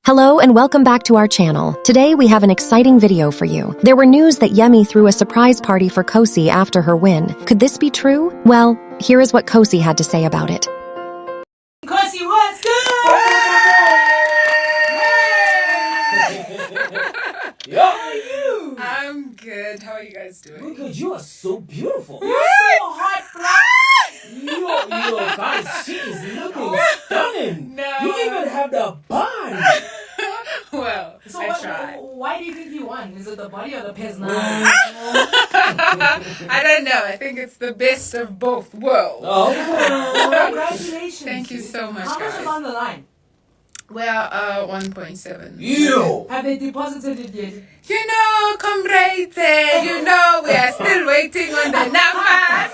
Hello and welcome back to our channel. Today we have an exciting video for you. There were news that Yemi threw a surprise party for Khosi after her win. Could this be true? Well, here is what Khosi had to say about it. Khosi, what's good? Yo, How are you? I'm good. How are you guys doing? good. You are so beautiful. You're so hot, Yo, guys, she is looking stunning. No. You even have the bun. Well, So I try. why do you think you won? Is it the body or the pez? I don't know. I think it's the best of both worlds. Oh, Congratulations. Thank you so much, How much is guys. on the line? Well, 1.7. you. Have they deposited it yet? You know, comrades, you know, we are still waiting on the numbers.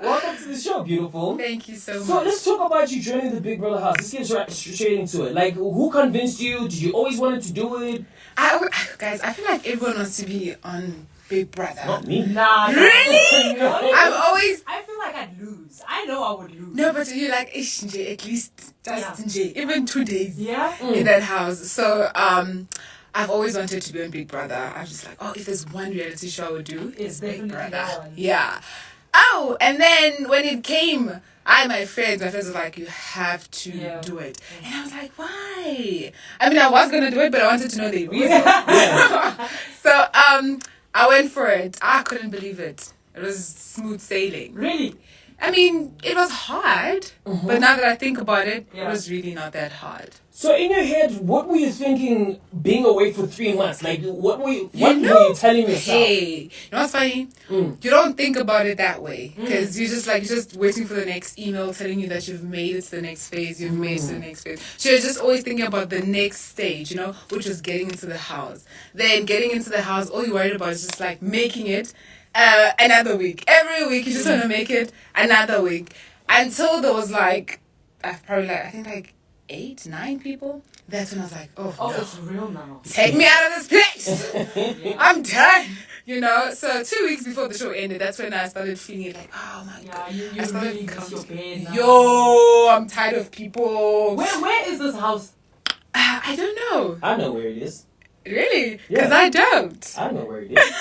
Welcome to the show, beautiful. Thank you so So much. let's talk about you joining the Big Brother house. Let's get straight into it. Like, who convinced you? Did you always wanted to do it? Guys, I feel like everyone wants to be on Big Brother. Not me. Nah. Really? No. I feel like I'd lose. I know I would lose. No, but you're like, ish, nje, at least just nje, even 2 days. Yeah? In that house. So I've always wanted to be on Big Brother. I was just like, oh, if there's one reality show I would do, It's Big definitely Brother. that one. Yeah. Oh, and then when it came, my friends were like, you have to do it. And I was like, why? I mean, I was gonna do it, but I wanted to know the reason. So I went for it. I couldn't believe it. It was smooth sailing. Really? I mean, it was hard, but now that I think about it, it was really not that hard. So in your head, what were you thinking being away for 3 months? Like, what were you telling yourself? Hey, you know what's funny? You don't think about it that way because you're just waiting for the next email telling you that you've made it to the next phase, you've made it to the next phase. So you're just always thinking about the next stage, you know, which was getting into the house. Then getting into the house, all you're worried about is just like making it another week. Every week you just want to make it another week. Until there was like, I think like 8, 9 people. That's when I was like, oh, no. It's real now. Take me out of this place. I'm done. You know, so 2 weeks before the show ended, that's when I started feeling it like, oh my God. You I started really miss your bed now. Yo, I'm tired of people. Where is this house? I don't know. I know where it is. Really? Yeah. Because I don't. I know where it is.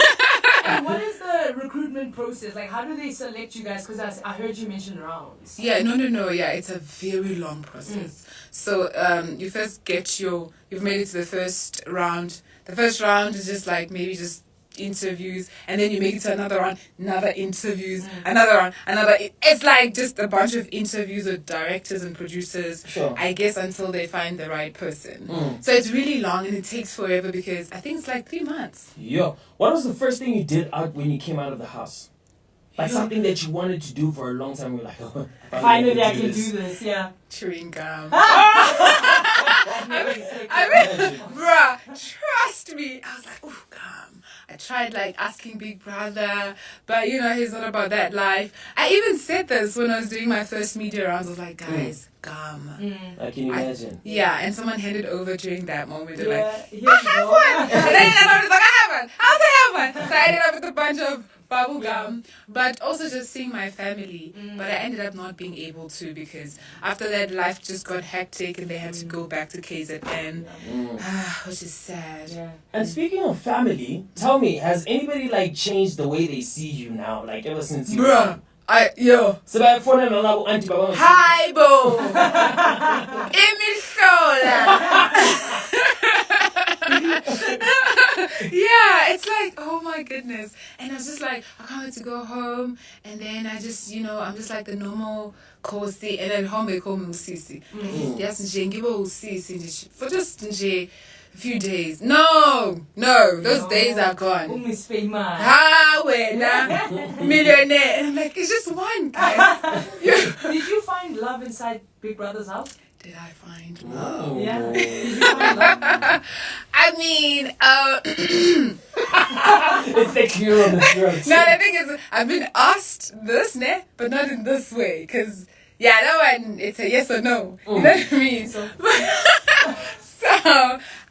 And what is the recruitment process? Like, how do they select you guys? Because I heard you mention rounds. Yeah, no. Yeah, it's a very long process. So you first you've made it to the first round. The first round is just like maybe just interviews, and then you make it to another round, another interviews, another round, another. It's like just a bunch of interviews with directors and producers. Sure. I guess until they find the right person. So it's really long and it takes forever because I think it's like 3 months. Yo, what was the first thing you did when you came out of the house? Like something that you wanted to do for a long time. You're like, oh, Finally, I can do this. Yeah. Chewing gum. I mean, bruh, trust me. I was like, oh, gum. I tried like asking Big Brother, but you know, he's not about that life. I even said this when I was doing my first media rounds. I was like, guys, gum. I can imagine. Yeah, and someone handed over during that moment. They're like, here I you have go. one. And then I was like, I have one. I also have one. So I ended up with a bunch of bubble gum, but also just seeing my family. But I ended up not being able to because after that, life just got hectic and they had to go back to KZN, which is sad. Yeah. And speaking of family, tell me, has anybody like changed the way they see you now? Like ever since you Bruh, yo. So by phone and all auntie baba. Hi, Bo. Emishola. Yeah, it's like, oh my goodness. And I was just like, I can't wait to go home. And then I just, you know, I'm just like the normal Khosi. And at home they call me Usisi. Yes, Usisi for just a few days. No, those days are gone. Miss Famous. Millionaire. And I'm like, it's just one, guys. Did you find love inside Big Brother's house? Did I find Oh. love? Yeah. Did you find love? I mean, It's the cure on the throat. no, the thing is, I've been asked this, but not in this way. Because, yeah, that one, it's a yes or no. You know what I mean? So,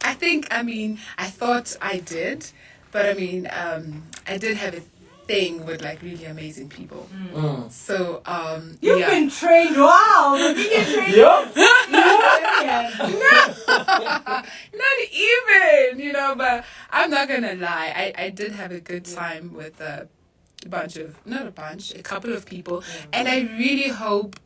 I think, I thought I did. But, I did have a thing with, like, really amazing people. So, You've been trained. Wow. Did you get trained? Yup. No, Not even, you know, but I'm not gonna lie. I did have a good time with a couple of people. And I really hope,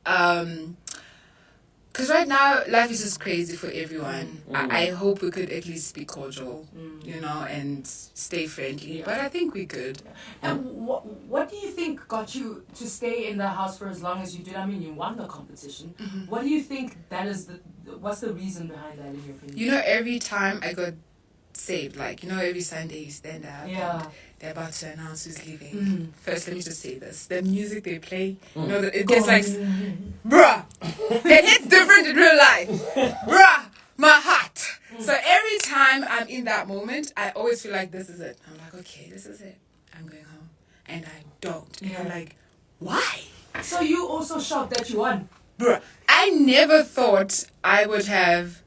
because right now life is just crazy for everyone. I hope we could at least be cordial, you know, and stay friendly. But I think we could. And what do you think got you to stay in the house for as long as you did? I mean, you won the competition. What do you think what's the reason behind that in your opinion? You know, every time I got saved, like, you know, every Sunday you stand up and they're about to announce who's leaving. First, let me just say this. The music they play, you know, it gets like, bruh, it hits different in real life. Bruh, my heart. So every time I'm in that moment, I always feel like this is it. I'm like, okay, this is it. I'm going home. And I don't. And I'm like, why? So you also shocked that you won? Bruh, I never thought I would have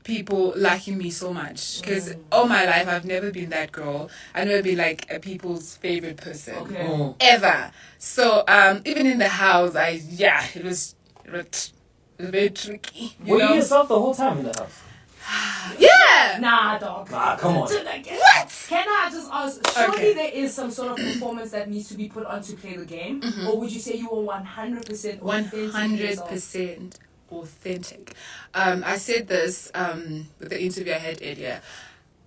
people liking me so much, because all my life I've never been that girl. I've never been like a people's favorite person ever. So even in the house, it was very tricky. Were you yourself the whole time in the house? Yeah. Nah, dog. Ah, come on. What? Can I just ask? Surely there is some sort of performance that needs to be put on to play the game, or would you say you were 100% 100% authentic? I said this with the interview I had earlier.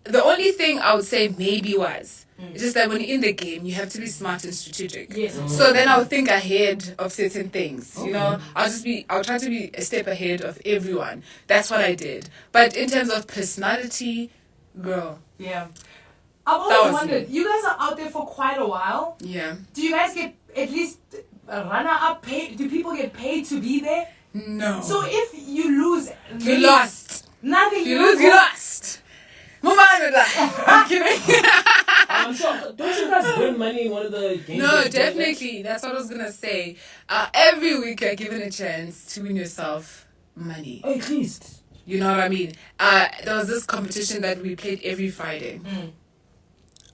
The only thing I would say maybe was it's just that when you're in the game, you have to be smart and strategic. Yes. So then I'll think ahead of certain things. You know, I'll try to be a step ahead of everyone. That's what I did. But in terms of personality, girl. Yeah. I've always wondered, you guys are out there for quite a while. Yeah. Do you guys get at least a runner-up paid? Do people get paid to be there? No. So if you lose, You lost. Nothing. You lose, you lost. Move on with that. I'm kidding. I'm sure. Don't you guys win money in one of the games? No, definitely. That's what I was going to say. Every week you're given a chance to win yourself money. At least. You know what I mean? There was this competition that we played every Friday.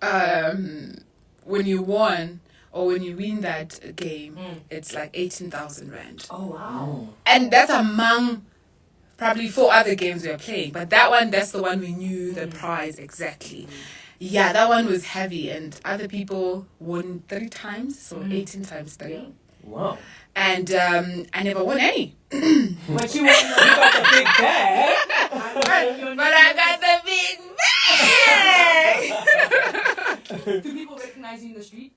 When you won or when you win that game, it's like 18,000 rand. Oh, wow. And that's among probably 4 other games we are playing. But that's the one we knew the prize exactly. Yeah, that one was heavy. And other people won 30 times. So 18 times 30. Yeah. Wow. And I never won any. But you won. You got the big bag. But I got the big bag. Do people recognize you in the street?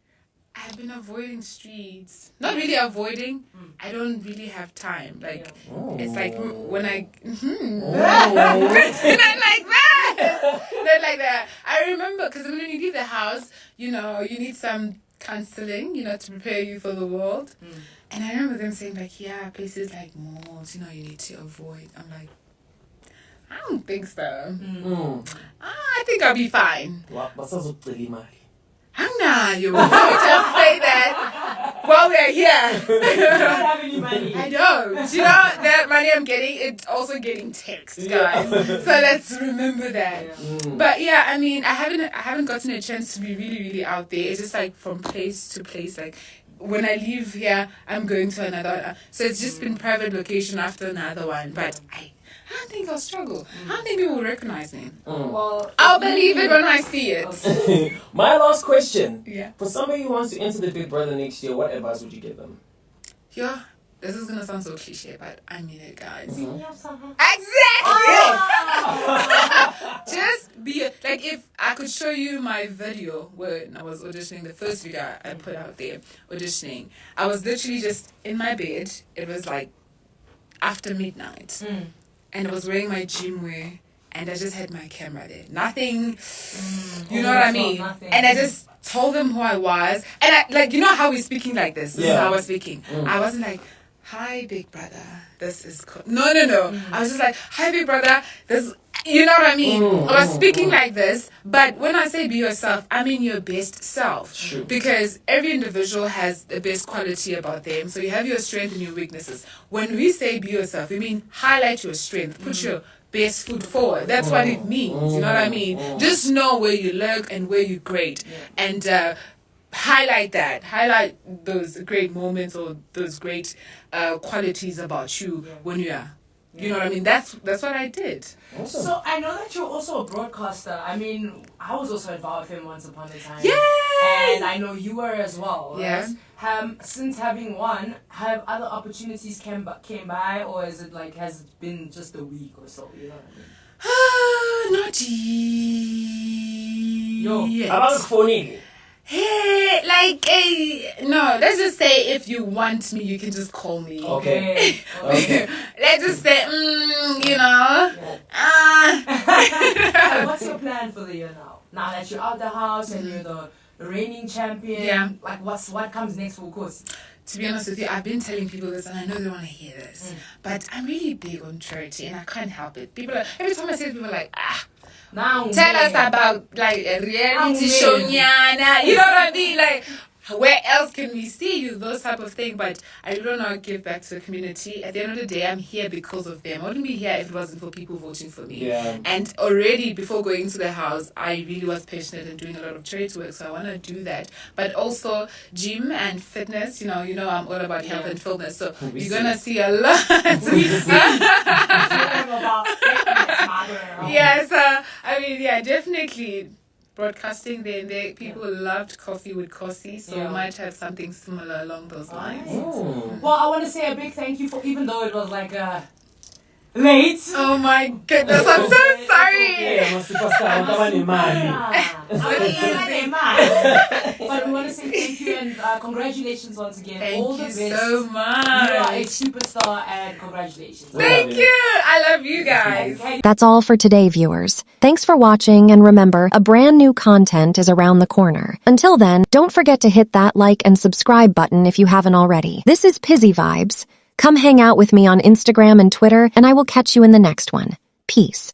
I've been avoiding streets. Not really avoiding. I don't really have time. Like, it's like when I... Not like that. Not like that. I remember, because when you leave the house, you know, you need some counseling, you know, to prepare you for the world. And I remember them saying, like, yeah, places like malls, you know, you need to avoid. I'm like, I don't think so. I think I'll be fine. Hangna, you will just say that while we're here. You don't have any money. I don't. You know, that money I'm getting, it's also getting taxed, guys. So let's remember that. But yeah, I mean, I haven't gotten a chance to be really, really out there. It's just like from place to place. Like when I leave here, I'm going to another. So it's just been private location after another one. But I don't think I'll struggle. I don't think people will recognize me. Well, I'll believe it when I see it. My last question. Yeah. For somebody who wants to enter the Big Brother next year, what advice would you give them? Yeah, this is gonna sound so cliche, but I mean it, guys. Exactly. Just be like, if I could show you my video when I was auditioning, the first video I put out there auditioning, I was literally just in my bed. It was like after midnight, and I was wearing my gym wear, and I just had my camera there. Nothing, you know what I mean? And I just told them who I was, and I, like, you know how we're speaking like this. This is how I was speaking. I wasn't like, hi, big brother. This is cool. No. I was just like, hi, big brother. This, you know what I mean? I was speaking like this, but when I say be yourself, I mean your best self. True. Because every individual has the best quality about them. So you have your strengths and your weaknesses. When we say be yourself, we mean highlight your strength. Put your best foot forward. That's what it means. You know what I mean? Just know where you lack and where you're great. And highlight that. Highlight those great moments or those great qualities about you when you are You know what I mean? That's what I did. Awesome. So I know that you're also a broadcaster. I mean, I was also involved with him once upon a time. Yay! And I know you were as well. Yeah. Right? Since having won, have other opportunities came by, or is it like has it been just a week or so? You know what I mean? Not yet. About phony. Hey, like, no, let's just say if you want me, you can just call me. Okay. Okay. Let's just say, you know. So what's your plan for the year now? Now that you're out the house and you're the reigning champion, Yeah. like what comes next for Khosi? To be honest with you, I've been telling people this, and I know they want to hear this, but I'm really big on charity, and I can't help it. People are, every time I say it, people are like, Now tell us about like a reality show, nyana. You know what I mean? Like, where else can we see you? Those type of thing. But I really want to give back to the community. At the end of the day, I'm here because of them. I wouldn't be here if it wasn't for people voting for me. Yeah. And already before going into the house, I really was passionate in doing a lot of charity work. So I want to do that. But also gym and fitness. You know, I'm all about health and fitness. So you're gonna see a lot. Yes, I mean, yeah, definitely broadcasting. Then people loved Coffee with Khosi, so we might have something similar along those lines. Oh. Well, I want to say a big thank you for, even though it was like late. Oh my goodness, I'm so sorry. Yeah, I'm a superstar. But we want to say thank you and congratulations once again. All the Thank best. you so much. You are a superstar and congratulations. Thank you. I love you guys. That's all for today, viewers. Thanks for watching, and remember, a brand new content is around the corner. Until then, don't forget to hit that like and subscribe button if you haven't already. This is Pizzy Vibes. Come hang out with me on Instagram and Twitter, and I will catch you in the next one. Peace.